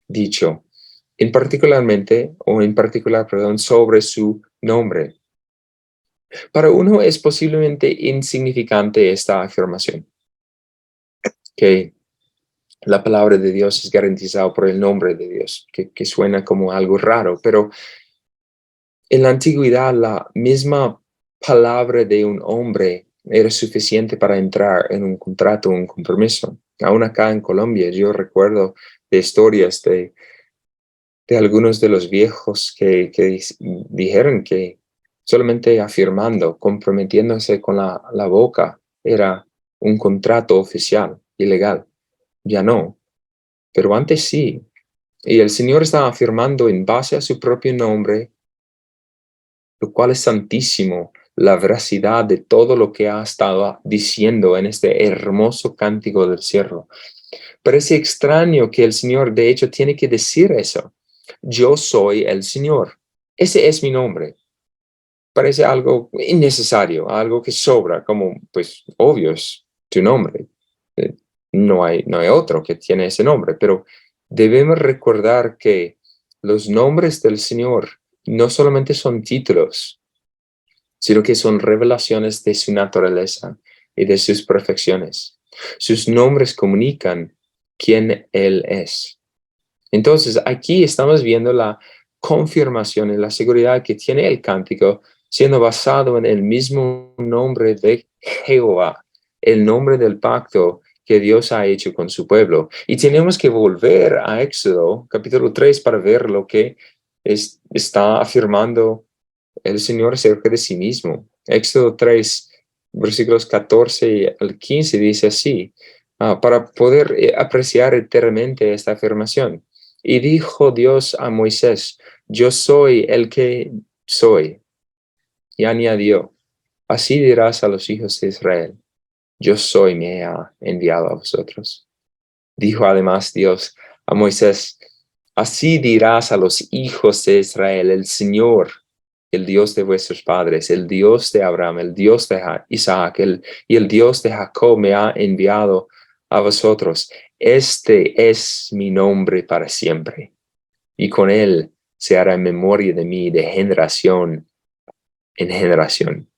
dicho, en particular, sobre su nombre. Para uno es posiblemente insignificante esta afirmación, que la palabra de Dios es garantizada por el nombre de Dios, que suena como algo raro, pero en la antigüedad la misma palabra de un hombre era suficiente para entrar en un contrato, un compromiso. Aún acá en Colombia, yo recuerdo de historias de algunos de los viejos que dijeron que solamente afirmando, comprometiéndose con la boca, era un contrato oficial y legal. Ya no, pero antes sí. Y el Señor está afirmando en base a su propio nombre, lo cual es santísimo, la veracidad de todo lo que ha estado diciendo en este hermoso cántico del cielo. Parece extraño que el Señor de hecho tiene que decir eso. Yo soy el Señor. Ese es mi nombre. Parece algo innecesario, algo que sobra, como pues obvio es tu nombre. Eh, no hay otro que tiene ese nombre, pero debemos recordar que los nombres del Señor no solamente son títulos, sino que son revelaciones de su naturaleza y de sus perfecciones. Sus nombres comunican quién Él es. Entonces, aquí estamos viendo la confirmación y la seguridad que tiene el cántico siendo basado en el mismo nombre de Jehová, el nombre del pacto que Dios ha hecho con su pueblo. Y tenemos que volver a Éxodo, capítulo 3, para ver lo que está afirmando el Señor acerca de sí mismo. Éxodo 3, versículos 14 al 15 dice así, para poder apreciar eternamente esta afirmación. Y dijo Dios a Moisés, yo soy el que soy. Y añadió, así dirás a los hijos de Israel, yo soy, me ha enviado a vosotros. Dijo además Dios a Moisés, así dirás a los hijos de Israel, el Señor, el Dios de vuestros padres, el Dios de Abraham, el Dios de Isaac, y el Dios de Jacob me ha enviado a vosotros. Este es mi nombre para siempre, y con él se hará memoria de mí de generación en generación.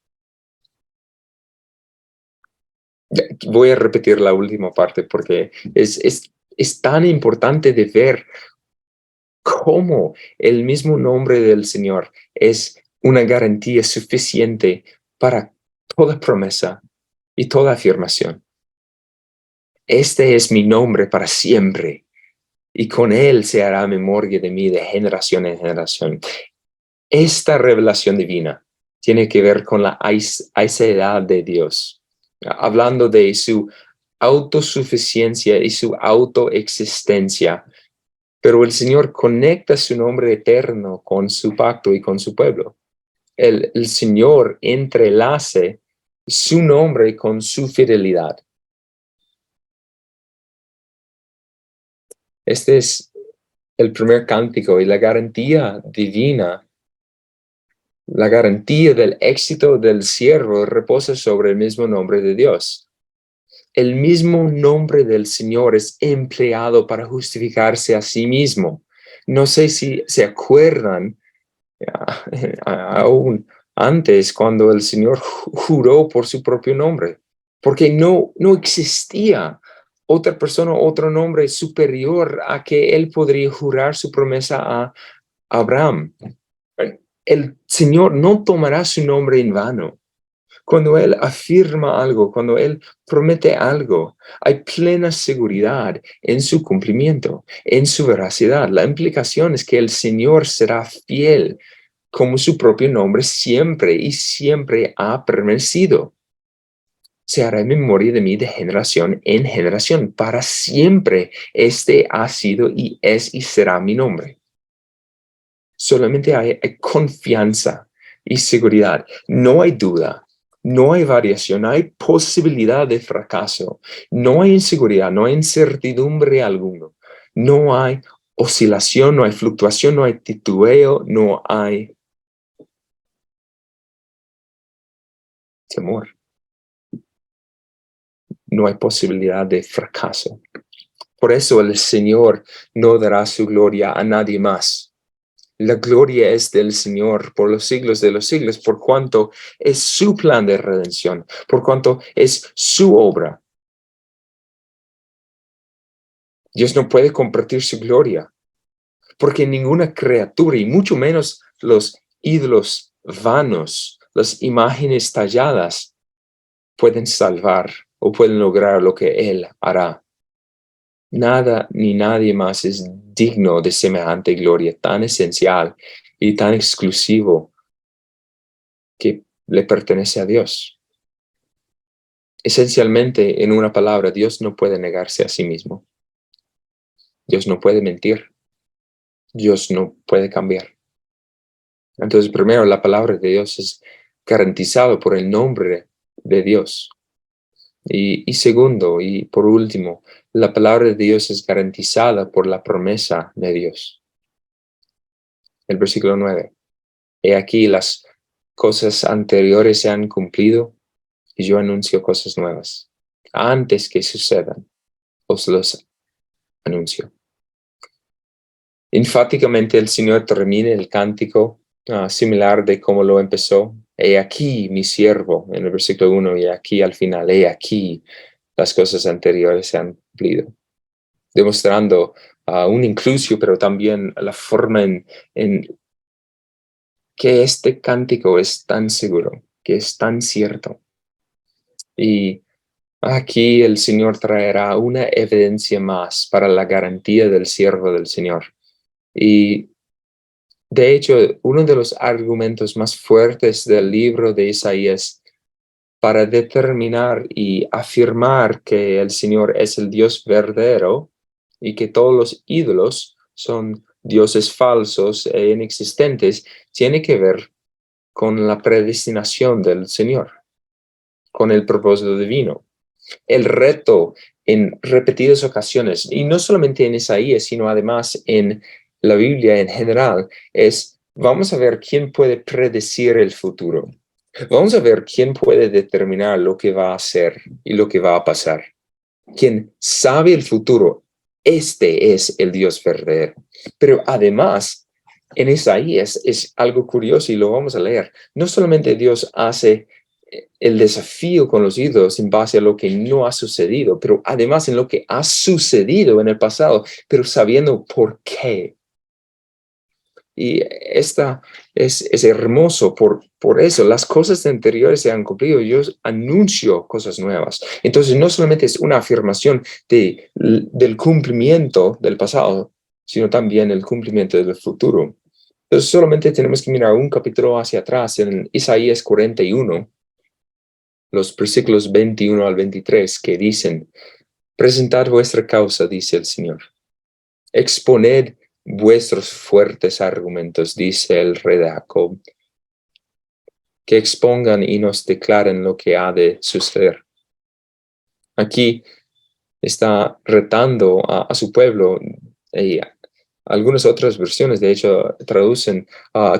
Voy a repetir la última parte porque es tan importante de ver cómo el mismo nombre del Señor es una garantía suficiente para toda promesa y toda afirmación. Este es mi nombre para siempre, y con él se hará memoria de mí de generación en generación. Esta revelación divina tiene que ver con la aseidad de Dios, hablando de su autosuficiencia y su autoexistencia. Pero el Señor conecta su nombre eterno con su pacto y con su pueblo. El Señor entrelace su nombre con su fidelidad. Este es el primer cántico y la garantía divina, la garantía del éxito del siervo reposa sobre el mismo nombre de Dios. El mismo nombre del Señor es empleado para justificarse a sí mismo. No sé si se acuerdan aún antes cuando el Señor juró por su propio nombre, porque no existía otra persona, otro nombre superior a que él podría jurar su promesa a Abraham. El Señor no tomará su nombre en vano. Cuando Él afirma algo, cuando Él promete algo, hay plena seguridad en su cumplimiento, en su veracidad. La implicación es que el Señor será fiel como su propio nombre siempre y siempre ha permanecido. Se hará en memoria de mí de generación en generación. Para siempre este ha sido y es y será mi nombre. Solamente hay confianza y seguridad. No hay duda, no hay variación, no hay posibilidad de fracaso, no hay inseguridad, no hay incertidumbre alguno, no hay oscilación, no hay fluctuación, no hay titubeo, no hay temor, no hay posibilidad de fracaso. Por eso el Señor no dará su gloria a nadie más. La gloria es del Señor por los siglos de los siglos, por cuanto es su plan de redención, por cuanto es su obra. Dios no puede compartir su gloria, porque ninguna criatura, y mucho menos los ídolos vanos, las imágenes talladas, pueden salvar o pueden lograr lo que Él hará. Nada ni nadie más es digno de semejante gloria tan esencial y tan exclusivo que le pertenece a Dios. Esencialmente, en una palabra, Dios no puede negarse a sí mismo. Dios no puede mentir. Dios no puede cambiar. Entonces, primero, la palabra de Dios es garantizada por el nombre de Dios. Y segundo, y por último, la palabra de Dios es garantizada por la promesa de Dios. El versículo 9. He aquí las cosas anteriores se han cumplido y yo anuncio cosas nuevas. Antes que sucedan, os los anuncio. Enfáticamente el Señor termina el cántico similar de cómo lo empezó. He aquí mi siervo, en el versículo 1, y aquí al final, he aquí las cosas anteriores se han cumplido. Demostrando un inclusio, pero también la forma en que este cántico es tan seguro, que es tan cierto. Y aquí el Señor traerá una evidencia más para la garantía del siervo del Señor. Y de hecho, uno de los argumentos más fuertes del libro de Isaías para determinar y afirmar que el Señor es el Dios verdadero y que todos los ídolos son dioses falsos e inexistentes, tiene que ver con la predestinación del Señor, con el propósito divino. El reto en repetidas ocasiones, y no solamente en Isaías, sino además en la Biblia en general, es vamos a ver quién puede predecir el futuro. Vamos a ver quién puede determinar lo que va a hacer y lo que va a pasar. Quien sabe el futuro, este es el Dios verdadero. Pero además, en Isaías es algo curioso y lo vamos a leer. No solamente Dios hace el desafío con los ídolos en base a lo que no ha sucedido, pero además en lo que ha sucedido en el pasado, pero sabiendo por qué. Y esta es hermoso por eso. Las cosas anteriores se han cumplido. Yo anuncio cosas nuevas. Entonces, no solamente es una afirmación del cumplimiento del pasado, sino también el cumplimiento del futuro. Entonces, solamente tenemos que mirar un capítulo hacia atrás en Isaías 41, los versículos 21 al 23, que dicen, presentad vuestra causa, dice el Señor. Exponed vuestros fuertes argumentos, dice el rey de Jacob, que expongan y nos declaren lo que ha de suceder. Aquí está retando a su pueblo, y algunas otras versiones de hecho traducen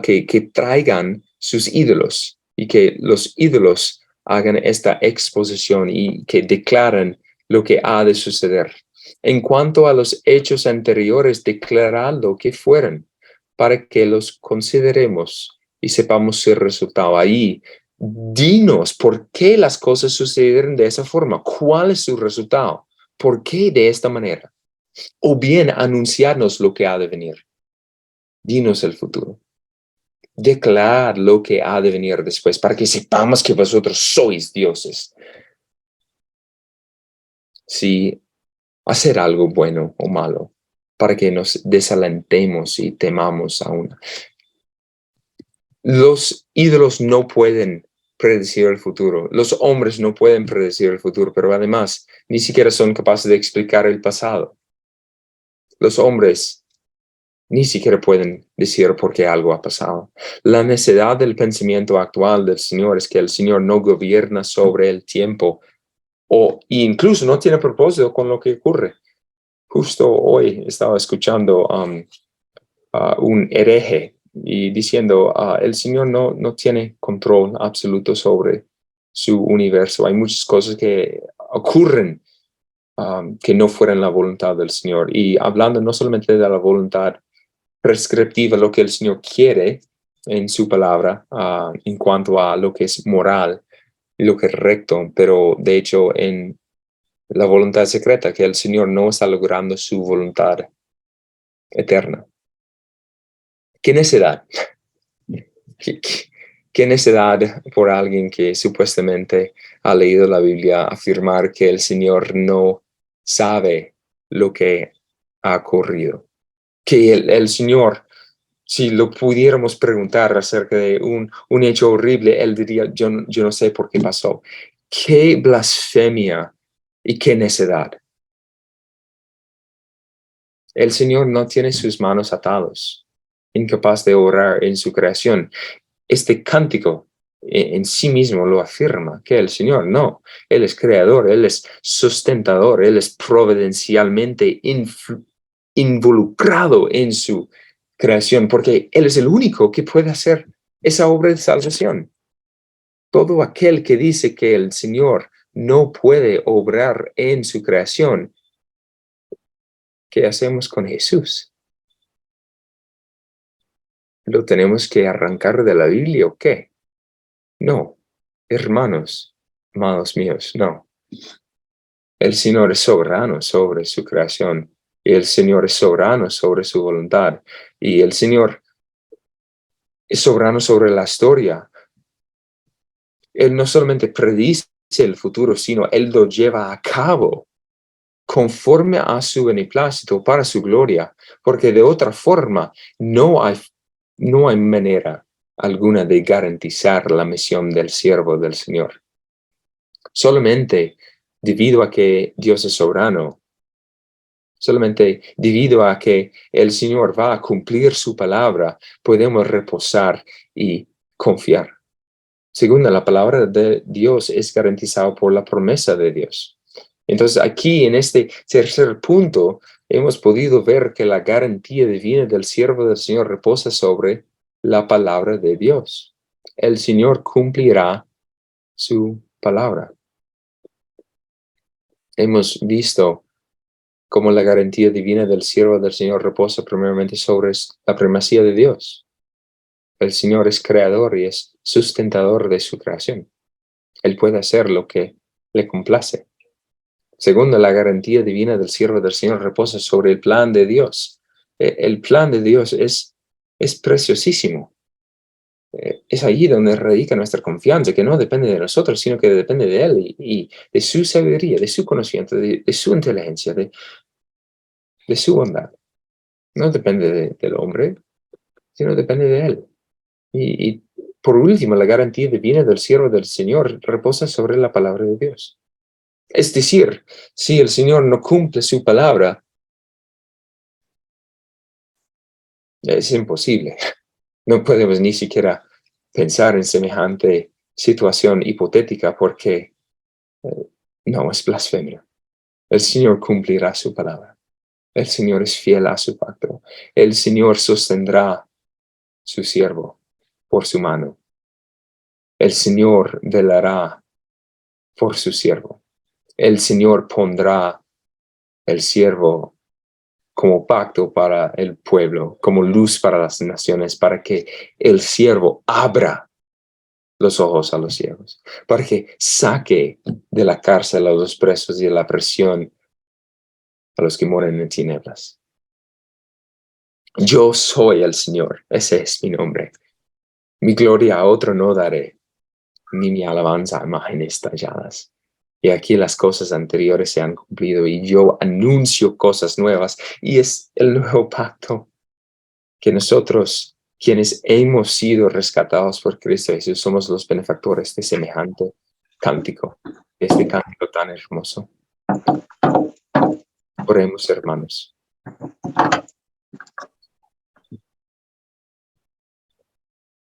que traigan sus ídolos y que los ídolos hagan esta exposición y que declaren lo que ha de suceder. En cuanto a los hechos anteriores, declarando que fueron, para que los consideremos y sepamos su resultado. Ahí, dinos por qué las cosas sucedieron de esa forma. ¿Cuál es su resultado? ¿Por qué de esta manera? O bien anunciarnos lo que ha de venir. Dinos el futuro. Declarar lo que ha de venir después para que sepamos que vosotros sois dioses. Si hacer algo bueno o malo, para que nos desalentemos y temamos aún. Los ídolos no pueden predecir el futuro. Los hombres no pueden predecir el futuro, pero además ni siquiera son capaces de explicar el pasado. Los hombres ni siquiera pueden decir por qué algo ha pasado. La necedad del pensamiento actual del Señor es que el Señor no gobierna sobre el tiempo o incluso no tiene propósito con lo que ocurre. Justo hoy estaba escuchando un hereje y diciendo el Señor no tiene control absoluto sobre su universo. Hay muchas cosas que ocurren que no fueran la voluntad del Señor. Y hablando no solamente de la voluntad prescriptiva, lo que el Señor quiere en su palabra en cuanto a lo que es moral y lo que es recto, pero de hecho en la voluntad secreta, que el Señor no está logrando su voluntad eterna. ¿Qué necedad? ¿Qué necedad por alguien que supuestamente ha leído la Biblia afirmar que el Señor no sabe lo que ha ocurrido? Que el Señor, si lo pudiéramos preguntar acerca de un hecho horrible, él diría, yo no sé por qué pasó. ¡Qué blasfemia y qué necedad! El Señor no tiene sus manos atadas, incapaz de obrar en su creación. Este cántico en sí mismo lo afirma, que el Señor no, Él es creador, Él es sustentador, Él es providencialmente involucrado en su creación, porque Él es el único que puede hacer esa obra de salvación. Todo aquel que dice que el Señor no puede obrar en su creación, ¿qué hacemos con Jesús? ¿Lo tenemos que arrancar de la Biblia o qué? No, hermanos, amados míos, no. El Señor es soberano sobre su creación y el Señor es soberano sobre su voluntad y el Señor es soberano sobre la historia. Él no solamente predice el futuro, sino Él lo lleva a cabo conforme a su beneplácito para su gloria, porque de otra forma no hay manera alguna de garantizar la misión del siervo del Señor. Solamente debido a que Dios es soberano, solamente debido a que el Señor va a cumplir su palabra, podemos reposar y confiar. Segunda, la palabra de Dios es garantizada por la promesa de Dios. Entonces, aquí en este tercer punto, hemos podido ver que la garantía divina del siervo del Señor reposa sobre la palabra de Dios. El Señor cumplirá su palabra. Hemos visto cómo la garantía divina del siervo del Señor reposa primeramente sobre la primacía de Dios. El Señor es creador y es sustentador de su creación. Él puede hacer lo que le complace. Segundo, la garantía divina del siervo del Señor reposa sobre el plan de Dios. El plan de Dios es preciosísimo. Es allí donde radica nuestra confianza, que no depende de nosotros, sino que depende de Él y de su sabiduría, de su conocimiento, de su inteligencia, de su bondad. No depende del hombre, sino depende de Él. Y por último, la garantía divina del siervo del Señor reposa sobre la palabra de Dios. Es decir, si el Señor no cumple su palabra, es imposible. No podemos ni siquiera pensar en semejante situación hipotética porque no es blasfemia. El Señor cumplirá su palabra. El Señor es fiel a su pacto. El Señor sostendrá su siervo por su mano. El Señor velará por su siervo. El Señor pondrá el siervo como pacto para el pueblo, como luz para las naciones, para que el siervo abra los ojos a los ciegos, para que saque de la cárcel a los presos y de la prisión a los que moran en tinieblas. Yo soy el Señor, ese es mi nombre. Mi gloria a otro no daré, ni mi alabanza a imágenes talladas. Y aquí las cosas anteriores se han cumplido y yo anuncio cosas nuevas. Y es el nuevo pacto que nosotros, quienes hemos sido rescatados por Cristo Jesús, somos los benefactores de semejante cántico, este cántico tan hermoso. Oremos, hermanos.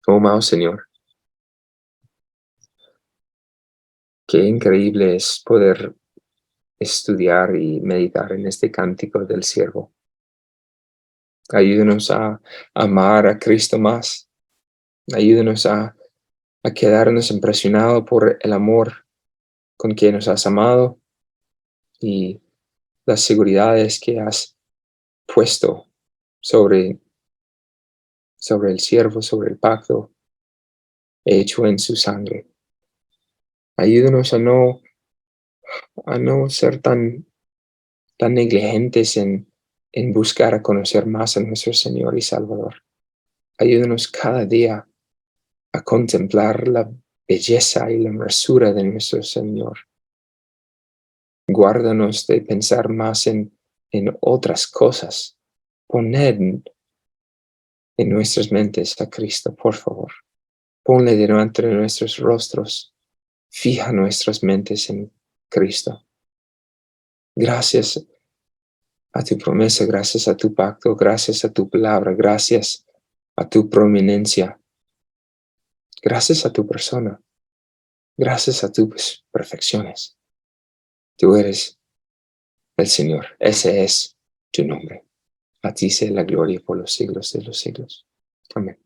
Oh, amado Señor, qué increíble es poder estudiar y meditar en este cántico del siervo. Ayúdenos a amar a Cristo más. Ayúdenos a quedarnos impresionados por el amor con que nos has amado y las seguridades que has puesto sobre el siervo, sobre el pacto hecho en su sangre. Ayúdanos a no ser tan negligentes en buscar a conocer más a nuestro Señor y Salvador. Ayúdanos cada día a contemplar la belleza y la hermosura de nuestro Señor. Guárdanos de pensar más en otras cosas. Poned en nuestras mentes a Cristo, por favor. Ponle delante de nuestros rostros. Fija nuestras mentes en Cristo. Gracias a tu promesa, gracias a tu pacto, gracias a tu palabra, gracias a tu prominencia, gracias a tu persona, gracias a tus perfecciones. Tú eres el Señor, ese es tu nombre. A ti sea la gloria por los siglos de los siglos. Amén.